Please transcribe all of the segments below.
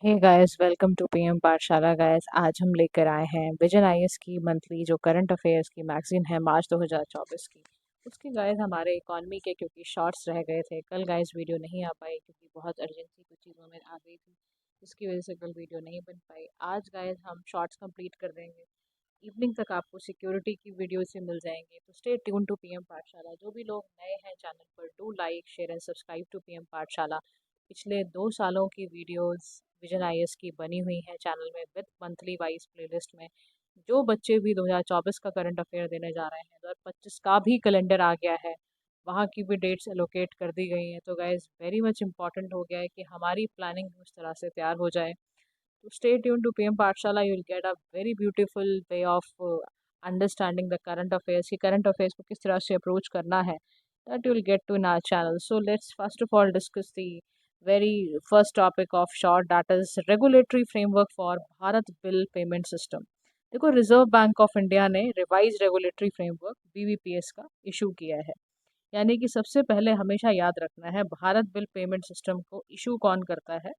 Hey guys, welcome to PM Pathshala. Guys, आज हम लेकर आए हैं विजन आईएएस की मंथली जो करंट अफेयर्स की मैगजीन है मार्च 2024 की। उसके गाइस हमारे इकॉनमी के क्योंकि शॉर्ट्स रह गए थे, कल गाइस वीडियो नहीं आ पाई क्योंकि बहुत अर्जेंसी कुछ चीज़ों में आ गई थी, जिसकी वजह से कल वीडियो नहीं बन पाई। आज गाइस हम शॉर्ट्स कंप्लीट कर देंगे। इवनिंग तक आपको सिक्योरिटी की वीडियो से मिल जाएंगे, तो स्टे ट्यून टू पीएम पाठशाला। जो भी लोग नए हैं चैनल पर, do like share and subscribe to PM Pathshala. पिछले 2 सालों की वीडियोस विजन आईएएस की बनी हुई हैं चैनल में विद मंथली वाइज प्लेलिस्ट में। जो बच्चे भी 2024 का करंट अफेयर देने जा रहे हैं, 2025 का भी कैलेंडर आ गया है, वहाँ की भी डेट्स एलोकेट कर दी गई हैं। तो गाइज वेरी मच इम्पॉर्टेंट हो गया है कि हमारी प्लानिंग उस तरह से तैयार हो जाए। तो stay tuned to PM Pathshala. You'll get a very beautiful way of understanding the current affairs. कि current affairs को किस तरह से approach करना है, that you'll get to in our channel. So let's first of all discuss the very first topic of short, that is regulatory framework for Bharat Bill Payment System. देखो, reserve bank of India ने revise regulatory framework BBPS का issue किया है। यानी कि सबसे पहले हमेशा याद रखना है, भारत बिल पेमेंट सिस्टम को इशू कौन करता है?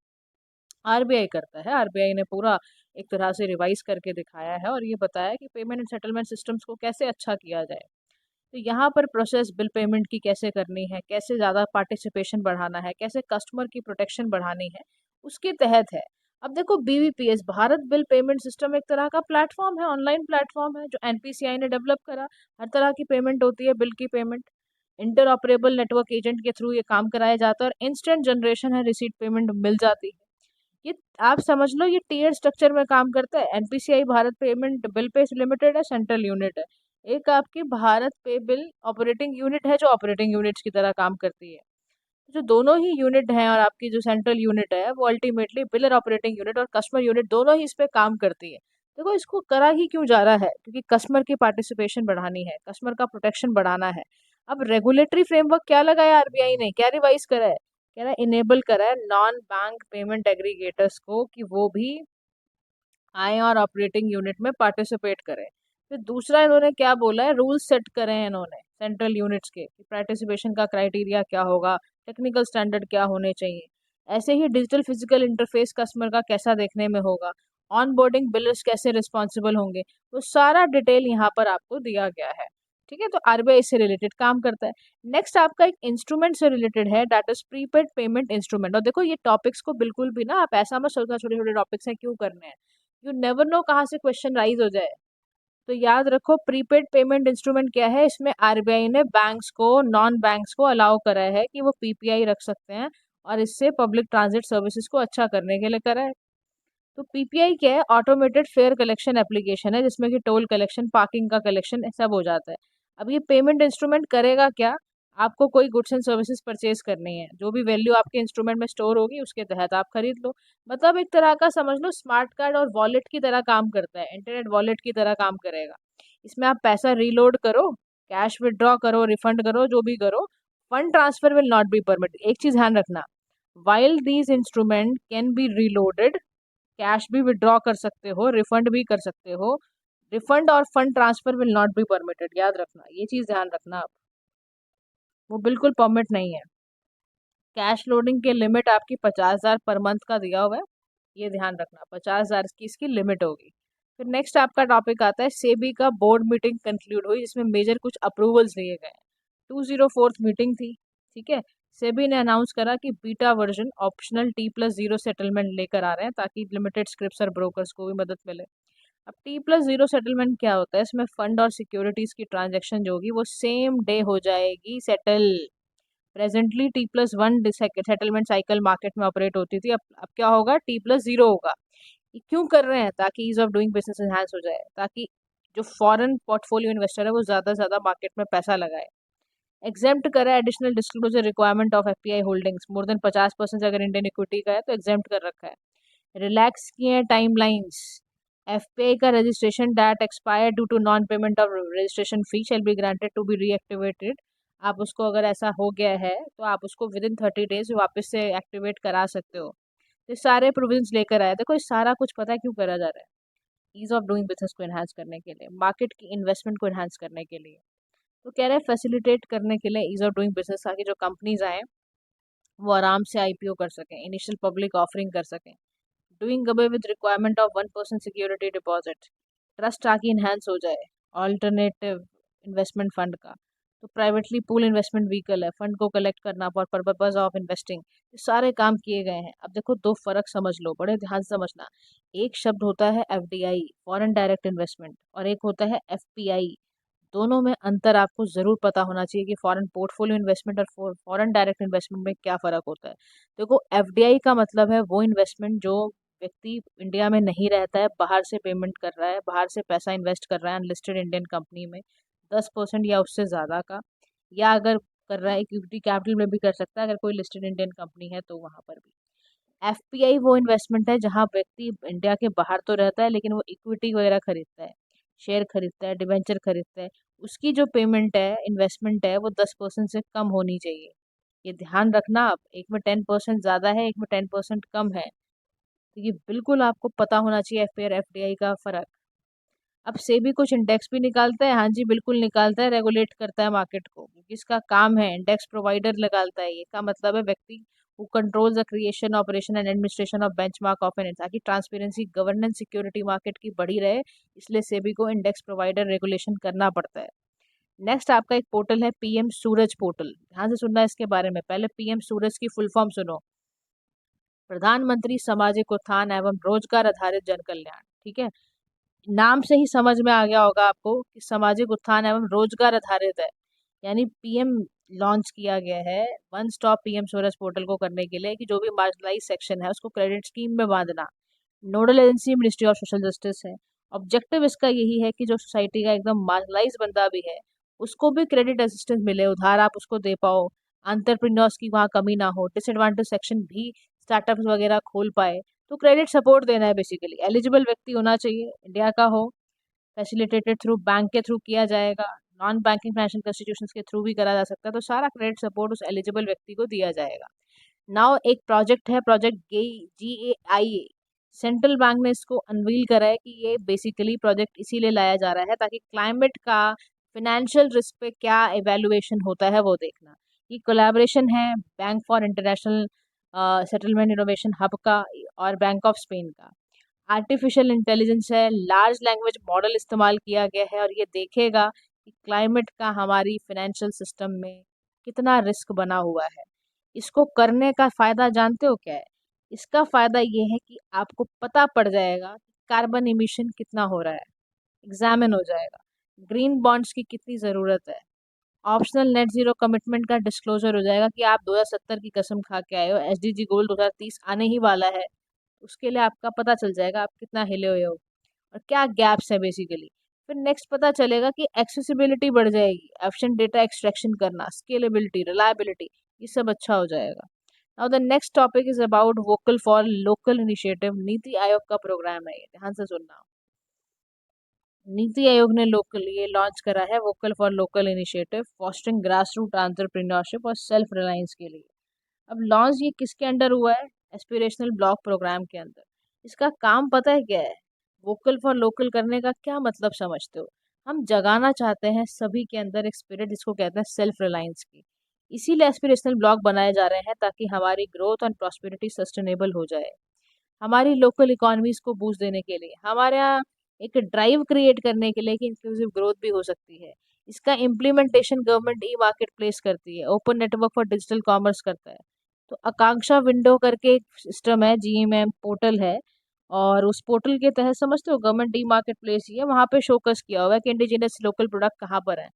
आरबीआई करता है। आरबीआई ने पूरा एक तरह से रिवाइज करके दिखाया है और ये बताया कि पेमेंट एंड सेटलमेंट सिस्टम्स को कैसे अच्छा किया जाए। तो यहाँ पर प्रोसेस बिल पेमेंट की कैसे करनी है, कैसे ज़्यादा पार्टिसिपेशन बढ़ाना है, कैसे कस्टमर की प्रोटेक्शन बढ़ानी है, उसके तहत है। अब देखो, BBPS Bharat bill payment system एक तरह का प्लेटफॉर्म है, ऑनलाइन प्लेटफॉर्म है जो एनपीसीआई ने डेवलप करा। हर तरह की पेमेंट होती है, बिल की payment inter operable network agent के थ्रू ये काम कराया जाता है और इंस्टेंट जनरेशन है, रिसीट पेमेंट मिल जाती है। ये आप समझ लो, ये टीयर स्ट्रक्चर में काम करता है। NPCI Bharat payment bill pay limited है, सेंट्रल यूनिट है। एक आपकी भारत पे बिल ऑपरेटिंग यूनिट है जो ऑपरेटिंग यूनिट्स की तरह काम करती है। जो दोनों ही यूनिट हैं और आपकी जो सेंट्रल यूनिट है वो अल्टीमेटली बिल ऑपरेटिंग यूनिट और कस्टमर यूनिट दोनों ही इस पे काम करती है। देखो, इसको करा ही क्यों जा रहा है? क्योंकि कस्टमर की पार्टिसिपेशन बढ़ानी है, कस्टमर का प्रोटेक्शन बढ़ाना है। अब रेगुलेटरी फ्रेमवर्क क्या लगाया आरबीआई ने, क्या रिवाइज करा है? कह रहा है इनेबल करा है नॉन बैंक पेमेंट एग्रीगेटर्स को कि वो भी आए और ऑपरेटिंग यूनिट में पार्टिसिपेट करें। फिर दूसरा इन्होंने क्या बोला है, रूल्स सेट करे हैं इन्होंने सेंट्रल यूनिट्स के कि पार्टिसिपेशन का क्राइटेरिया क्या होगा, टेक्निकल स्टैंडर्ड क्या होने चाहिए। ऐसे ही डिजिटल फिजिकल इंटरफेस कस्टमर का कैसा देखने में होगा, ऑन बोर्डिंग बिलर्स कैसे रिस्पॉन्सिबल होंगे, वो सारा डिटेल यहाँ पर आपको दिया गया है। ठीक है, तो आरबीआई से रिलेटेड काम करता है। नेक्स्ट आपका एक इंस्ट्रूमेंट से रिलेटेड है, that is prepaid payment instrument. और देखो, ये टॉपिक्स को बिल्कुल भी ना आप ऐसा मत सोचना छोटे छोटे टॉपिक्स हैं क्यों करने हैं। यू नेवर नो कहाँ से क्वेश्चन राइज हो जाए। तो याद रखो, प्रीपेड पेमेंट इंस्ट्रूमेंट क्या है? इसमें आरबीआई ने बैंक्स को, नॉन बैंक्स को अलाउ करा है कि वो पीपीआई रख सकते हैं और इससे पब्लिक ट्रांजिट सर्विसेज को अच्छा करने के लिए करा है। तो पीपीआई क्या है? ऑटोमेटेड फेयर कलेक्शन एप्लीकेशन है, जिसमें कि टोल कलेक्शन, पार्किंग का कलेक्शन सब हो जाता है। अब ये पेमेंट इंस्ट्रूमेंट करेगा क्या? आपको कोई गुड्स एंड सर्विसेज परचेज करनी है, जो भी वैल्यू आपके इंस्ट्रूमेंट में स्टोर होगी उसके तहत आप खरीद लो। मतलब एक तरह का समझ लो, स्मार्ट कार्ड और वॉलेट की तरह काम करता है, इंटरनेट वॉलेट की तरह काम करेगा। इसमें आप पैसा रीलोड करो, कैश विड्रॉ करो, रिफंड करो, जो भी करो, fund transfer will not be permitted. एक चीज ध्यान रखना, while these instrument can be reloaded, cash भी विड्रॉ कर सकते हो, रिफंड भी कर सकते हो, रिफंड और fund transfer will not be permitted. याद रखना, ये चीज ध्यान रखना आप, वो बिल्कुल परमिट नहीं है। कैश लोडिंग के लिमिट आपकी 50,000 पर मंथ का दिया हुआ है, ये ध्यान रखना, 50,000 की इसकी लिमिट होगी। फिर नेक्स्ट आपका टॉपिक आता है, सेबी का बोर्ड मीटिंग कंक्लूड हुई जिसमें मेजर कुछ अप्रूवल्स लिए गए। 204th मीटिंग थी। ठीक है, सेबी ने अनाउंस करा कि beta version optional T+0 settlement लेकर आ रहे हैं ताकि लिमिटेड स्क्रिप्ट्स और ब्रोकर्स को भी मदद मिले। अब T+0 सेटलमेंट क्या होता है? इसमें फंड और सिक्योरिटीज की ट्रांजेक्शन जो होगी वो सेम डे हो जाएगी settle. Presently T+1 settlement cycle market में ऑपरेट होती थी, अब क्या होगा? T+0 होगा। ये क्यों कर रहे हैं? ताकि ease of doing business enhance हो जाए, ताकि जो फॉरेन पोर्टफोलियो इन्वेस्टर है वो ज़्यादा से ज़्यादा मार्केट में पैसा लगाए। एग्जेम्प्ट करा है additional disclosure requirement of FPI holdings, more than 50% अगर इंडियन इक्विटी का है तो एग्जेम्प्ट कर रखा है। रिलैक्स किए हैं टाइमलाइंस। एफपीआई का registration that expire due to non payment of registration fee shall be granted to be reactivated. आप उसको, अगर ऐसा हो गया है तो आप उसको विद इन 30 days वापस से एक्टिवेट करा सकते हो। तो सारे प्रोविजंस लेकर आया। देखो, ये सारा कुछ पता है क्यों करा जा रहा है? ईज ऑफ डूइंग बिजनेस को एनहांस करने के लिए, मार्केट की इन्वेस्टमेंट को एनहांस करने के लिए। तो कह रहे हैं फैसिलिटेट करने के लिए ईज ऑफ डूइंग बिजनेस, ताकि जो कंपनीज आए वो आराम से आईपीओ कर सकें, इनिशियल पब्लिक ऑफरिंग कर सकें, doing away with requirement of 1% security deposit, trust ताकि इन्हांस हो जाए, ऑल्टरनेटिव इन्वेस्टमेंट फंड का, तो प्राइवेटली पूल इन्वेस्टमेंट व्हीकल है, फंड को कलेक्ट करना फॉर पर्पज ऑफ इन्वेस्टिंग, ये सारे काम किए गए हैं। अब देखो दो फर्क समझ लो, बड़े ध्यान से समझना। एक शब्द होता है एफडीआई, फॉरेन डायरेक्ट इन्वेस्टमेंट, और एक होता है एफपीआई। दोनों में अंतर आपको जरूर पता होना चाहिए कि फॉरेन पोर्टफोलियो इन्वेस्टमेंट और फॉरेन डायरेक्ट इन्वेस्टमेंट में क्या फर्क होता है। देखो एफडीआई का मतलब है वो इन्वेस्टमेंट जो व्यक्ति इंडिया में नहीं रहता है, बाहर से पेमेंट कर रहा है, बाहर से पैसा इन्वेस्ट कर रहा है अनलिस्टेड इंडियन कंपनी में 10% या उससे ज़्यादा का, या अगर कर रहा है इक्विटी कैपिटल में भी कर सकता है अगर कोई लिस्टेड इंडियन कंपनी है तो वहाँ पर भी। एफपीआई वो इन्वेस्टमेंट है जहाँ व्यक्ति इंडिया के बाहर तो रहता है लेकिन वो इक्विटी वगैरह खरीदता है, शेयर खरीदता है, डिवेंचर खरीदता है, उसकी जो पेमेंट है, इन्वेस्टमेंट है, वो 10% से कम होनी चाहिए। ये ध्यान रखना आप, एक में 10% ज़्यादा है, एक में 10% कम है, तो ये बिल्कुल आपको पता होना चाहिए एफपीआई और एफडीआई का फ़र्क। अब सेबी कुछ इंडेक्स भी निकालता है, हाँ जी बिल्कुल निकालता है, रेगुलेट करता है मार्केट को, क्योंकि इसका काम है, इंडेक्स प्रोवाइडर निकालता है, ये का मतलब है व्यक्ति who controls the creation, operation and administration of benchmark of an, ताकि ट्रांसपेरेंसी, गवर्नेंस, सिक्योरिटी मार्केट की बढ़ी रहे, इसलिए सेबी को इंडेक्स प्रोवाइडर रेगुलेशन करना पड़ता है। नेक्स्ट आपका एक पोर्टल है पीएम सूरज पोर्टल, ध्यान से सुनना इसके बारे में। पहले पीएम सूरज की फुल फॉर्म सुनो, प्रधानमंत्री सामाजिक उत्थान एवं रोजगार आधारित जन कल्याण, ठीक है। नाम से ही समझ में आ गया होगा आपको कि सामाजिक उत्थान एवं रोजगार आधारित है, यानी पीएम लॉन्च किया गया है वन स्टॉप पीएम सूरज पोर्टल को करने के लिए कि जो भी मार्जिनलाइज सेक्शन है उसको क्रेडिट स्कीम में बांधना। Nodal agency ministry of social justice है। ऑब्जेक्टिव इसका यही है कि जो सोसाइटी का एकदम मार्जिनलाइज बंदा भी है उसको भी क्रेडिट असिस्टेंस मिले, उधार आप उसको दे पाओ, एंटरप्रेन्योर्स की वहाँ कमी ना हो, डिसएडवांटेज सेक्शन भी स्टार्टअप्स वगैरह खोल पाए, तो क्रेडिट सपोर्ट देना है बेसिकली। एलिजिबल व्यक्ति होना चाहिए, इंडिया का हो, फैसिलिटेटेड थ्रू बैंक के थ्रू किया जाएगा, नॉन बैंकिंग फाइनेंशियल इंस्टीट्यूशंस के थ्रू भी करा जा सकता है, तो सारा क्रेडिट सपोर्ट उस एलिजिबल व्यक्ति को दिया जाएगा। नाउ एक प्रोजेक्ट है, प्रोजेक्ट GAIA, सेंट्रल बैंक ने इसको अनवील करा है कि ये बेसिकली प्रोजेक्ट इसीलिए लाया जा रहा है ताकि क्लाइमेट का फिनेंशियल रिस्क पे क्या इवेल्युएशन होता है वो देखना। ये कोलैबोरेशन है bank for international settlement innovation hub का और बैंक ऑफ स्पेन का। आर्टिफिशियल इंटेलिजेंस है, लार्ज लैंग्वेज मॉडल इस्तेमाल किया गया है और ये देखेगा कि क्लाइमेट का हमारी फाइनेंशियल सिस्टम में कितना रिस्क बना हुआ है। इसको करने का फ़ायदा जानते हो क्या है? इसका फ़ायदा ये है कि आपको पता पड़ जाएगा कि कार्बन इमिशन कितना हो रहा है, एग्जामिन हो जाएगा, ग्रीन बॉन्ड्स की कितनी ज़रूरत है, ऑप्शनल नेट जीरो कमिटमेंट का डिस्क्लोजर हो जाएगा कि आप 2070 की कसम खा के आए हो, एसडीजी गोल 2030 आने ही वाला है, उसके लिए आपका पता चल जाएगा आप कितना हिले हुए हो और क्या गैप्स है बेसिकली। फिर नेक्स्ट पता चलेगा कि एक्सेसिबिलिटी बढ़ जाएगी, एफिशिएंट डेटा एक्सट्रैक्शन करना, स्केलेबिलिटी, रिलायबिलिटी, ये सब अच्छा हो जाएगा। Now the next topic is about vocal for local initiative, NITI Aayog का प्रोग्राम है ये, ध्यान से सुनना। नीति आयोग ने लोकल ये लॉन्च करा है vocal for local initiative, fostering grass root entrepreneurship और सेल्फ रिलायंस के लिए। अब लॉन्च ये किसके अंडर हुआ है? एस्पिरेशनल ब्लॉक प्रोग्राम के अंदर। इसका काम पता है क्या है? वोकल फॉर लोकल करने का क्या मतलब समझते हो? हम जगाना चाहते हैं सभी के अंदर एक स्पिरिट जिसको कहते हैं सेल्फ रिलायंस की, इसीलिए एस्पिरेशनल ब्लॉक बनाए जा रहे हैं ताकि हमारी ग्रोथ एंड प्रॉस्पेरिटी सस्टेनेबल हो जाए। हमारी लोकल इकोनॉमीज को बूस्ट देने के लिए, हमारे यहाँ एक ड्राइव क्रिएट करने के लिए कि इंक्लूसिव ग्रोथ भी हो सकती है। इसका implementation government e market place करती है, open network for digital commerce करता है। तो आकांक्षा विंडो करके एक सिस्टम है, GMM पोर्टल है, और उस पोर्टल के तहत समझते हो गवर्नमेंट ई मार्केट प्लेस ही है, वहाँ पे शोकस किया हुआ है कि इंडिजिनस लोकल प्रोडक्ट कहाँ पर है,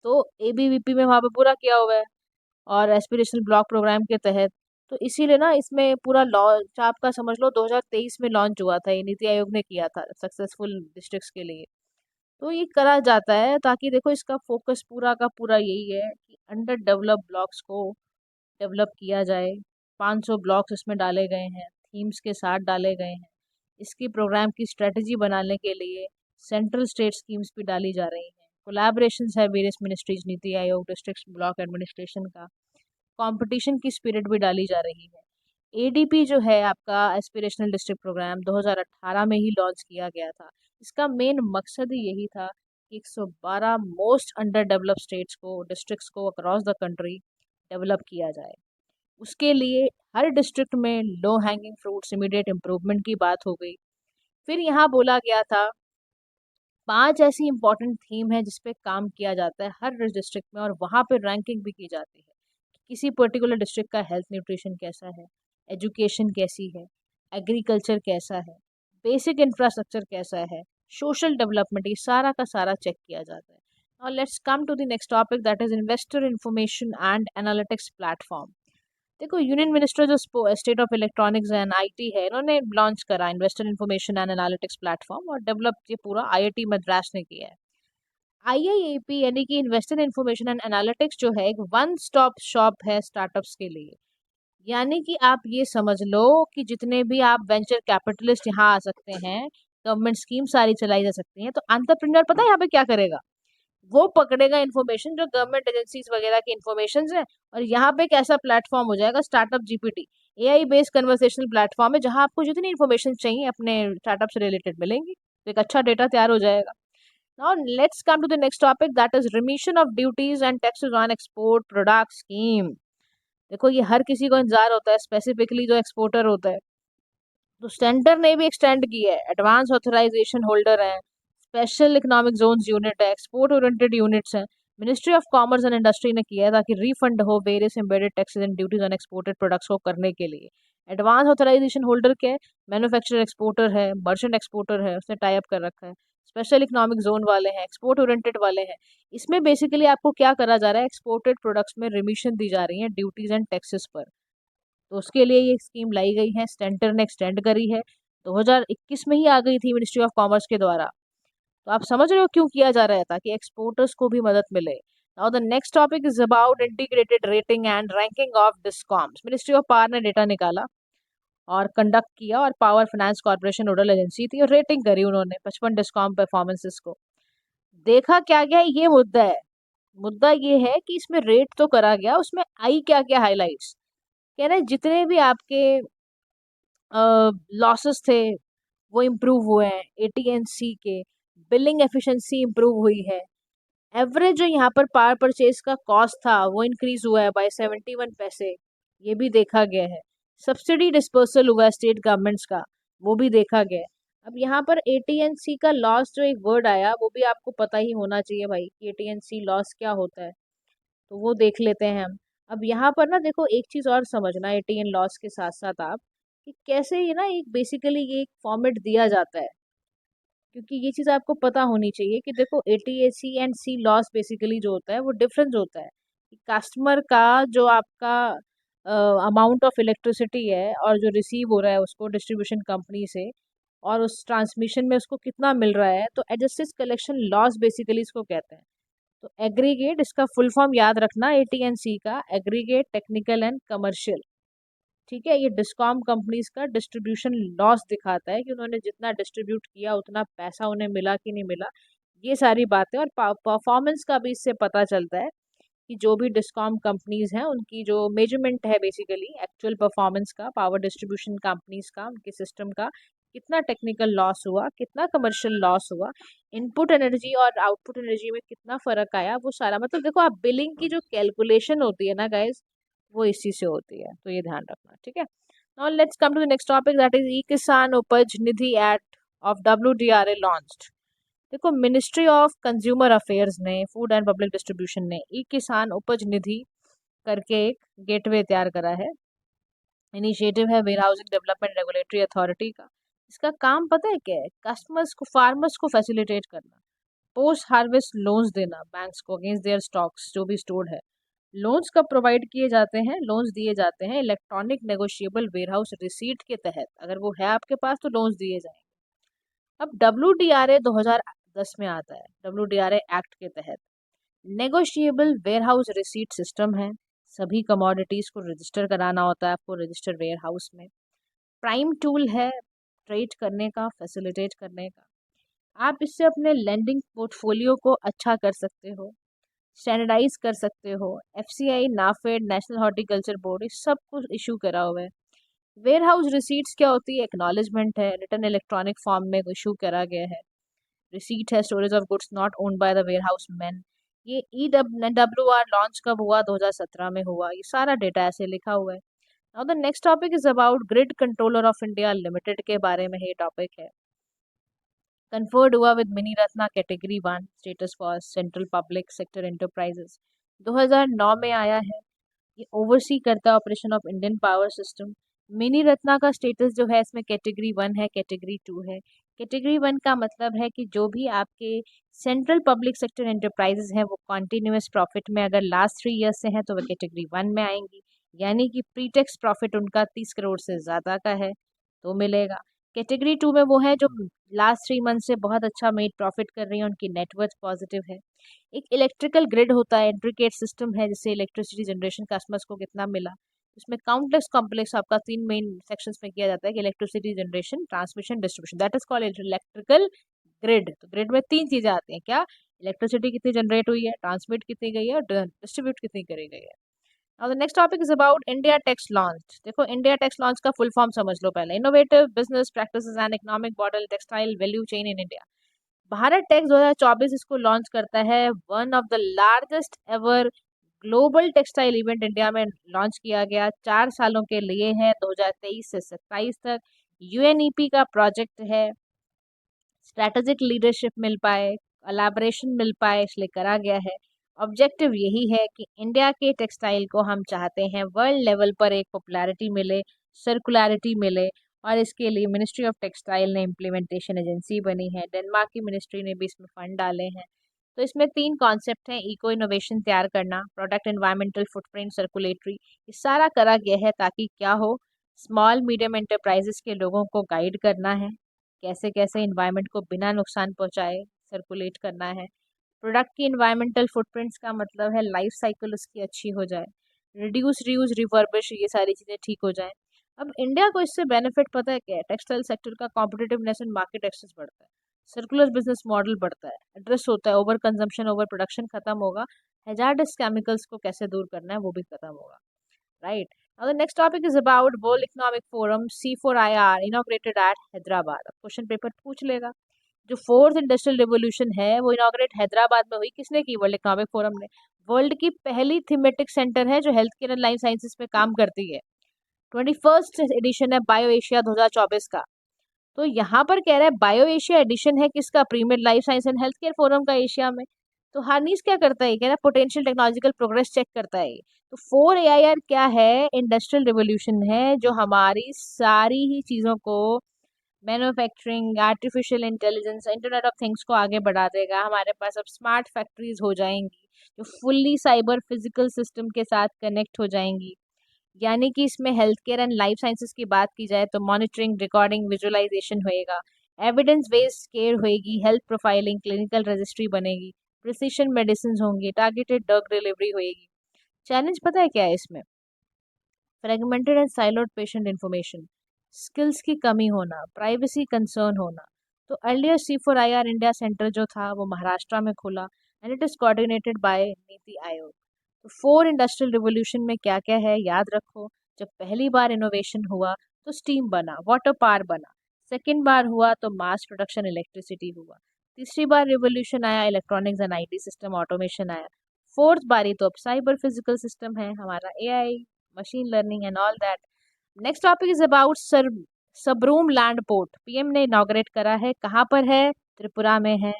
तो ABVP में वहाँ पे पूरा किया हुआ है और एस्पिरेशनल ब्लॉक प्रोग्राम के तहत। तो इसीलिए ना इसमें पूरा लॉन्च आपका समझ लो 2023 में लॉन्च हुआ था, ये नीति आयोग ने किया था सक्सेसफुल डिस्ट्रिक्ट्स के लिए। तो ये करा जाता है ताकि देखो इसका फोकस पूरा का पूरा यही है कि अंडर डेवलप ब्लॉक्स को डेवलप किया जाए। 500 ब्लॉक्स इसमें डाले गए हैं, थीम्स के साथ डाले गए हैं। इसकी प्रोग्राम की स्ट्रेटजी बनाने के लिए सेंट्रल स्टेट स्कीम्स भी डाली जा रही हैं, कोलैबोरेशंस है various ministries, NITI Aayog, district block administration का, कंपटीशन की स्पिरिट भी डाली जा रही है। ADP जो है आपका एस्पिरेशनल डिस्ट्रिक्ट प्रोग्राम 2018 में ही लॉन्च किया गया था। इसका मेन मकसद ही यही था कि 112 मोस्ट अंडर डेवलप स्टेट्स को, डिस्ट्रिक्ट्स को अक्रॉस द कंट्री डेवलप किया जाए। उसके लिए हर डिस्ट्रिक्ट में low hanging fruits immediate improvement की बात हो गई। फिर यहाँ बोला गया था 5 ऐसी इंपॉर्टेंट थीम है जिस पे काम किया जाता है हर डिस्ट्रिक्ट में, और वहाँ पे रैंकिंग भी की जाती है कि किसी पर्टिकुलर डिस्ट्रिक्ट का हेल्थ न्यूट्रिशन कैसा है, एजुकेशन कैसी है, एग्रीकल्चर कैसा है, बेसिक इंफ्रास्ट्रक्चर कैसा है, सोशल डेवलपमेंट, ये सारा का सारा चेक किया जाता है। Now let's come to the next topic, that is investor information and analytics platform। देखो यूनियन मिनिस्टर जो state of electronics and IT है, इन्होंने लॉन्च करा investor information and analytics platform, और डेवलप ये पूरा आईआईटी मद्रास ने किया है। आईआईएपी यानी कि इन्वेस्टर इन्फॉर्मेशन एंड एनालिटिक्स जो है एक वन स्टॉप शॉप है स्टार्टअप्स के लिए। यानी कि आप ये समझ लो कि जितने भी आप वेंचर कैपिटलिस्ट यहाँ आ सकते हैं, गवर्नमेंट स्कीम सारी चलाई जा सकती हैं, तो एंटरप्रेन्योर पता है यहाँ पे क्या करेगा? वो पकड़ेगा इन्फॉर्मेशन जो गवर्नमेंट एजेंसीज वगैरह की इन्फॉर्मेशन है, और यहाँ पे एक ऐसा प्लेटफॉर्म हो जाएगा startup GPT, AI based conversational platform है, जहाँ आपको जितनी इन्फॉर्मेशन चाहिए अपने स्टार्टअप से रिलेटेड मिलेंगी, तो एक अच्छा डेटा तैयार हो जाएगा। Now let's come to the next topic, that is remission of duties and taxes on export product scheme. देखो ये हर किसी को इंतजार होता है, स्पेसिफिकली जो एक्सपोर्टर होता है। तो सेंटर ने भी एक्सटेंड की है, एडवांस ऑथराइजेशन होल्डर है, स्पेशल इकोनॉमिक जोन्स यूनिट है, एक्सपोर्ट ओरिएंटेड यूनिट्स हैं। Ministry of commerce and industry ने किया है ताकि रिफंड हो various embedded taxes and duties on exported products को करने के लिए। एडवांस ऑथराइजेशन होल्डर क्या है? मैन्युफैक्चरर एक्सपोर्टर है, मर्चेंट एक्सपोर्टर है, उसने टाई अप कर रखा है। स्पेशल इकोनॉमिक जोन वाले हैं, एक्सपोर्ट ओरिएंटेड वाले हैं। इसमें बेसिकली आपको क्या करा जा रहा है, एक्सपोर्टेड प्रोडक्ट्स में रिमिशन दी जा रही है ड्यूटीज एंड टैक्सेस पर। तो उसके लिए ये स्कीम लाई गई है, सेंटर ने एक्सटेंड करी है, 2021 में ही आ गई थी मिनिस्ट्री ऑफ कॉमर्स के द्वारा। तो आप समझ रहे हो क्यों किया जा रहा है, ताकि एक्सपोर्टर्स को भी मदद मिले। Now the next topic is about integrated rating and ranking of discoms. Ministry of power ने डेटा निकाला और कंडक्ट किया, और power finance corporation nodal agency थी, और रेटिंग करी उन्होंने 55 डिस्कॉम परफॉर्मेंसेस को। देखा क्या गया, ये मुद्दा है। मुद्दा ये है कि इसमें रेट तो करा गया, उसमें आई क्या क्या हाईलाइट्स, कह रहे हैं जितने भी आपके लॉसेस थे वो इम्प्रूव हुए हैं, एटीएनसी के बिलिंग एफिशिएंसी इम्प्रूव हुई है, एवरेज जो यहाँ पर पावर परचेज का कॉस्ट था वो इंक्रीज हुआ है बाय 71 पैसे, ये भी देखा गया है। सब्सिडी डिस्पर्सल हुआ है स्टेट गवर्नमेंट्स का, वो भी देखा गया है। अब यहाँ पर एटीएनसी का लॉस जो एक वर्ड आया, वो भी आपको पता ही होना चाहिए भाई कि एटीएनसी लॉस क्या होता है, तो वो देख लेते हैं हम। अब यहाँ पर ना देखो एक चीज़ और समझना एटीएन लॉस के साथ साथ आप, कि कैसे ये ना एक बेसिकली ये एक फॉर्मेट दिया जाता है, क्योंकि ये चीज़ आपको पता होनी चाहिए कि देखो एटीएसी एंड सी लॉस बेसिकली जो होता है वो डिफरेंस होता है। कस्टमर का जो आपका अमाउंट ऑफ इलेक्ट्रिसिटी है और जो रिसीव हो रहा है उसको डिस्ट्रीब्यूशन कंपनी से, और उस ट्रांसमिशन में उसको कितना मिल रहा है, तो एडजस्टेड कलेक्शन लॉस बेसिकली इसको कहते हैं। तो एग्रीगेट, इसका फुल फॉर्म याद रखना एटीएनसी का, एग्रीगेट टेक्निकल एंड कमर्शियल। ठीक है, ये डिस्कॉम कंपनीज का डिस्ट्रीब्यूशन लॉस दिखाता है कि उन्होंने जितना डिस्ट्रीब्यूट किया उतना पैसा उन्हें मिला कि नहीं मिला, ये सारी बातें। और परफॉर्मेंस का भी इससे पता चलता है कि जो भी डिस्कॉम कंपनीज हैं उनकी जो मेजरमेंट है बेसिकली एक्चुअल परफॉर्मेंस का, पावर डिस्ट्रीब्यूशन कंपनीज का, उनके सिस्टम का कितना टेक्निकल लॉस हुआ, कितना कमर्शियल लॉस हुआ, इनपुट एनर्जी और आउटपुट एनर्जी में कितना फर्क आया, वो सारा मतलब देखो आप बिलिंग की जो कैलकुलेशन होती है ना गाइज, वो इसी से होती है, तो ये ध्यान रखना। ठीक है, now let's come to the next topic, that is e Kisan Upaj Nidhi act of WDRA launched. देखो मिनिस्ट्री ऑफ कंज्यूमर अफेयर्स ने, फूड एंड पब्लिक डिस्ट्रीब्यूशन ने ई किसान उपज निधि करके एक गेटवे तैयार करा है। इनिशिएटिव है warehousing development regulatory authority का। इसका काम पता है क्या है? कस्टमर्स को, फार्मर्स को फैसिलिटेट करना, पोस्ट हार्वेस्ट लोन्स देना बैंक्स को अगेंस्ट देयर स्टॉक्स जो भी स्टोर्ड है। लोन्स कब प्रोवाइड किए जाते हैं? लोन्स दिए जाते हैं इलेक्ट्रॉनिक नेगोशिएबल वेयरहाउस रिसीट के तहत, अगर वो है आपके पास तो लोन्स दिए जाएंगे। अब डब्ल्यूडीआरए 2010 में आता है, डब्ल्यूडीआरए एक्ट के तहत नेगोशिएबल वेयरहाउस रिसीट सिस्टम है। सभी कमोडिटीज को रजिस्टर कराना होता है आपको रजिस्टर वेयरहाउस में। प्राइम टूल है ट्रेड करने का, फैसिलिटेट करने का। आप इससे अपने लेंडिंग पोर्टफोलियो को अच्छा कर सकते हो, स्टैंडर्डाइज कर सकते हो। FCI, NAFED, national horticulture board, इस सब कुछ इशू करा हुआ है। वेयर हाउस रिसीट्स क्या होती है? एक्नॉलेजमेंट है, रिटर्न इलेक्ट्रॉनिक फॉर्म में इशू करा गया है। रिसीट है storage of goods not owned by the warehouse man. ये ई डब्ल्यू आर लॉन्च कब हुआ? 2017 में हुआ। ये सारा डेटा ऐसे लिखा हुआ है। Now the next topic is about grid controller of India limited के बारे में ये टॉपिक है। कन्फर्ड हुआ with mini Ratna category 1 status for central public sector enterprises. 2009 में आया है। ये ओवरसी करता है operation of Indian power system. Mini Ratna का स्टेटस जो है इसमें कैटेगरी 1 है, कैटेगरी 2 है। कैटेगरी 1 का मतलब है कि जो भी आपके सेंट्रल पब्लिक सेक्टर एंटरप्राइजेस हैं वो कॉन्टिन्यूस प्रॉफिट में अगर लास्ट 3 ईयर्स से हैं तो वो कैटेगरी 1 में आएंगी, यानी कि प्रीटेक्स प्रॉफिट उनका 30 करोड़ से ज़्यादा का है तो मिलेगा। कैटेगरी 2 में वो है जो लास्ट 3 मंथ से बहुत अच्छा मेड प्रॉफिट कर रही है, उनकी नेटवर्थ पॉजिटिव है। एक इलेक्ट्रिकल ग्रिड होता है, इंट्रिकेट सिस्टम है जिससे इलेक्ट्रिसिटी जनरेशन कस्टमर्स को कितना मिला। इसमें काउंटलेस कॉम्प्लेक्स आपका 3 मेन सेक्शंस में किया जाता है कि electricity generation, transmission, distribution, that is called electrical grid. तो ग्रिड में 3 चीजें आती हैं, क्या? इलेक्ट्रिसिटी कितनी जनरेट हुई है, ट्रांसमिट कितनी गई है और डिस्ट्रीब्यूट कितनी करी गई है। Now the next topic is about India Tax Launch। देखो इंडिया टैक्स लॉन्च का फुल फॉर्म समझ लो पहले। Innovative business practices and economic model textile value chain in India. Bharat tax 2024 इसको लॉन्च करता है। One of the largest ever global textile event India में launch किया गया। 4 सालों के लिए है, 2023 से 27 तक। यूएनईपी का प्रोजेक्ट है, स्ट्रैटेजिक लीडरशिप मिल पाए, कोलैबोरेशन मिल पाए, इसलिए करा गया है। ऑब्जेक्टिव यही है कि इंडिया के टेक्सटाइल को हम चाहते हैं वर्ल्ड लेवल पर एक पॉपुलैरिटी मिले, सर्कुलैरिटी मिले, और इसके लिए मिनिस्ट्री ऑफ टेक्सटाइल ने इम्प्लीमेंटेशन एजेंसी बनी है। डेनमार्क की मिनिस्ट्री ने भी इसमें फंड डाले हैं। तो इसमें 3 कॉन्सेप्ट हैं, इको इनोवेशन तैयार करना, प्रोडक्ट एनवायरमेंटल फुटप्रिंट, सर्कुलेटरी। ये सारा करा गया है ताकि क्या हो, स्मॉल मीडियम एंटरप्राइजेस के लोगों को गाइड करना है कैसे कैसे इन्वायरमेंट को बिना नुकसान पहुंचाए सर्कुलेट करना है। प्रोडक्ट की इन्वायरमेंटल फुटप्रिंट्स का मतलब है लाइफ साइकिल उसकी अच्छी हो जाए, रिड्यूस रीयूज रिवर्बिश, ये सारी चीज़ें ठीक हो जाए। अब इंडिया को इससे बेनिफिट पता है क्या है? टेक्सटाइल सेक्टर का कॉम्पिटिटिवनेस एंड मार्केट एक्सेस बढ़ता है, सर्कुलर बिजनेस मॉडल बढ़ता है, एड्रेस होता है ओवर कंजम्पशन, ओवर प्रोडक्शन खत्म होगा, हैजार्डस केमिकल्स को कैसे दूर करना है वो भी खत्म होगा, right? Now the next topic is about World Economic Forum C4IR inaugurated at Hyderabad. अब क्वेश्चन पेपर पूछ लेगा। जो फोर्थ इंडस्ट्रियल रिवोल्यूशन है वो इनॉग्रेट हैदराबाद में हुई, किसने की? वर्ल्ड इकोनॉमिक फोरम ने। वर्ल्ड की पहली थीमेटिक सेंटर है जो health care and life sciences पे काम करती है। 21st एडिशन है बायो एशिया 2024 का। तो यहाँ पर कह रहा है बायो एशिया एडिशन है किसका? Premier life science and health care forum का एशिया में। तो हार्नीस क्या करता है? कह रहा है पोटेंशियल टेक्नोलॉजिकल प्रोग्रेस चेक करता है। तो 4AIR क्या है? इंडस्ट्रियल रिवोल्यूशन है जो हमारी सारी ही चीज़ों को, manufacturing, artificial intelligence, internet of things को आगे बढ़ा देगा। हमारे पास अब स्मार्ट फैक्ट्रीज हो जाएंगी जो फुल्ली साइबर फिजिकल सिस्टम के साथ कनेक्ट हो जाएंगी। यानी कि इसमें health care and life sciences की बात की जाए तो मॉनिटरिंग, रिकॉर्डिंग, विजुअलाइजेशन होएगा, एविडेंस बेस्ड केयर होएगी, हेल्थ प्रोफाइलिंग, क्लिनिकल रजिस्ट्री बनेगी, प्रिसिशन मेडिसिन होंगी, टारगेटेड ड्रग डिलीवरी होएगी। चैलेंज पता है क्या है इसमें? Fragmented and siloed patient information, skills की कमी होना, प्राइवेसी कंसर्न होना। तो अर्लियर C4IR इंडिया सेंटर जो था वो महाराष्ट्र में खुला and it is coordinated by NITI Aayog. तो 4 इंडस्ट्रियल रिवोल्यूशन में क्या क्या है याद रखो। जब पहली बार इनोवेशन हुआ तो स्टीम बना, वाटर पावर बना। सेकेंड बार हुआ तो मास प्रोडक्शन इलेक्ट्रिसिटी हुआ। तीसरी बार रिवोल्यूशन आया, electronics and IT system automation आया। फोर्थ बारी तो अब साइबर फिजिकल सिस्टम है, हमारा AI, machine learning and all that. Next topic is about Sabroom land port. PM ने इनॉग्रेट करा है, कहाँ पर है? त्रिपुरा में है,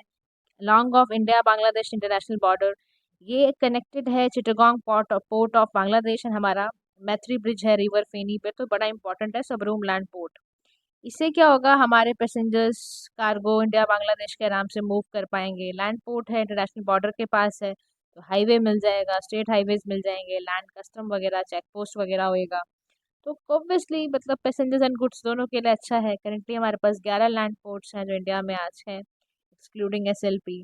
long off India Bangladesh international border. ये कनेक्टेड है Chittagong port of Bangladesh and हमारा मैत्री ब्रिज है रिवर फेनी पे, तो बड़ा इंपॉर्टेंट है सबरूम लैंड पोर्ट। इससे क्या होगा, हमारे पैसेंजर्स, कार्गो इंडिया बांग्लादेश के आराम से मूव कर पाएंगे। लैंड पोर्ट है, इंटरनेशनल बॉर्डर के पास है, तो हाईवे मिल जाएगा, स्टेट हाईवेज मिल जाएंगे, लैंड कस्टम वगैरह, चेक पोस्ट वगैरह होएगा। तो ऑब्वियसली मतलब पैसेंजर्स एंड गुड्स दोनों के लिए अच्छा है। करेंटली हमारे पास 11 लैंड पोर्ट्स हैं जो इंडिया में आज हैं, excluding SLP।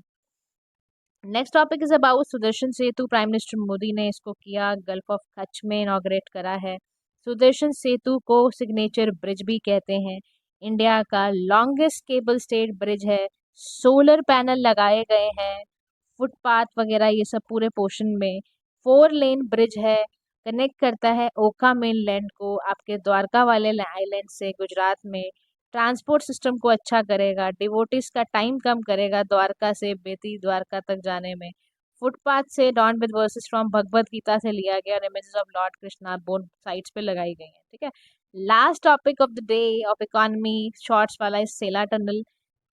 Next topic is about Sudarshan Setu. Prime minister Modi ने इसको किया, गल्फ ऑफ कच्छ में इनॉग्रेट करा है। सुदर्शन सेतु को सिग्नेचर ब्रिज भी कहते हैं, इंडिया का लॉन्गेस्ट केबल स्टेड ब्रिज है। सोलर पैनल लगाए गए हैं, फुटपाथ वगैरह ये सब पूरे पोर्शन में। 4 लेन ब्रिज है, कनेक्ट करता है ओखा मेनलैंड को आपके द्वारका वाले आइलैंड से गुजरात में। ट्रांसपोर्ट सिस्टम को अच्छा करेगा, डिवोटिस का टाइम कम करेगा द्वारका से बेती द्वारका तक जाने में। फुटपाथ से don with versus from Bhagavad Gita से लिया गया और images of Lord Krishna both sides पे लगाई गई हैं, ठीक है। Last topic of the day of economy shorts वाला इस सेला टनल।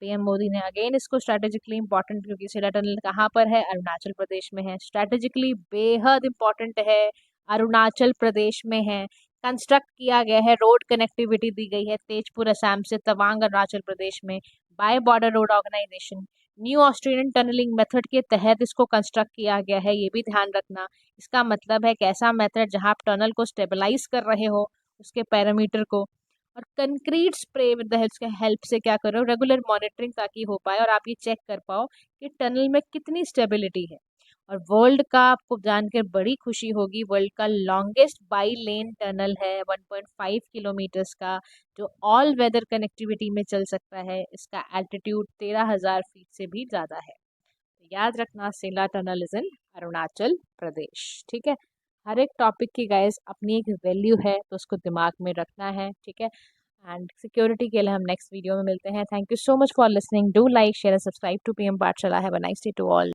पीएम मोदी ने अगेन इसको स्ट्रेटेजिकली इंपॉर्टेंट, क्योंकि सेला टनल कहाँ पर है, अरुणाचल प्रदेश में है, स्ट्रेटेजिकली बेहद इंपॉर्टेंट है, अरुणाचल प्रदेश में है। कंस्ट्रक्ट किया गया है, रोड कनेक्टिविटी दी गई है तेजपुर असम से तवांग अरुणाचल प्रदेश में by border road organisation. New Australian tunnelling method के तहत इसको कंस्ट्रक्ट किया गया है, ये भी ध्यान रखना। इसका मतलब है कैसा मेथड, जहां आप टनल को स्टेबलाइज कर रहे हो उसके पैरामीटर को, और concrete spray with the help के हेल्प से क्या करो, रेगुलर मॉनिटरिंग ताकि हो पाए और आप ये चेक कर पाओ कि टनल में कितनी स्टेबिलिटी है। और वर्ल्ड का आपको जानकर बड़ी खुशी होगी, वर्ल्ड का लॉन्गेस्ट बाई लेन टनल है 1.5 किलोमीटर्स का, जो ऑल वेदर कनेक्टिविटी में चल सकता है। इसका एल्टीट्यूड 13,000 फीट से भी ज़्यादा है। तो याद रखना, सेला tunnel is in Arunachal Pradesh, ठीक है। हर एक टॉपिक की गाइस अपनी एक वैल्यू है, तो उसको दिमाग में रखना है, ठीक है। एंड सिक्योरिटी के लिए हम नेक्स्ट वीडियो में मिलते हैं। Thank you so much for listening. Do like share and subscribe to PM Pathshala. Have a nice day to all.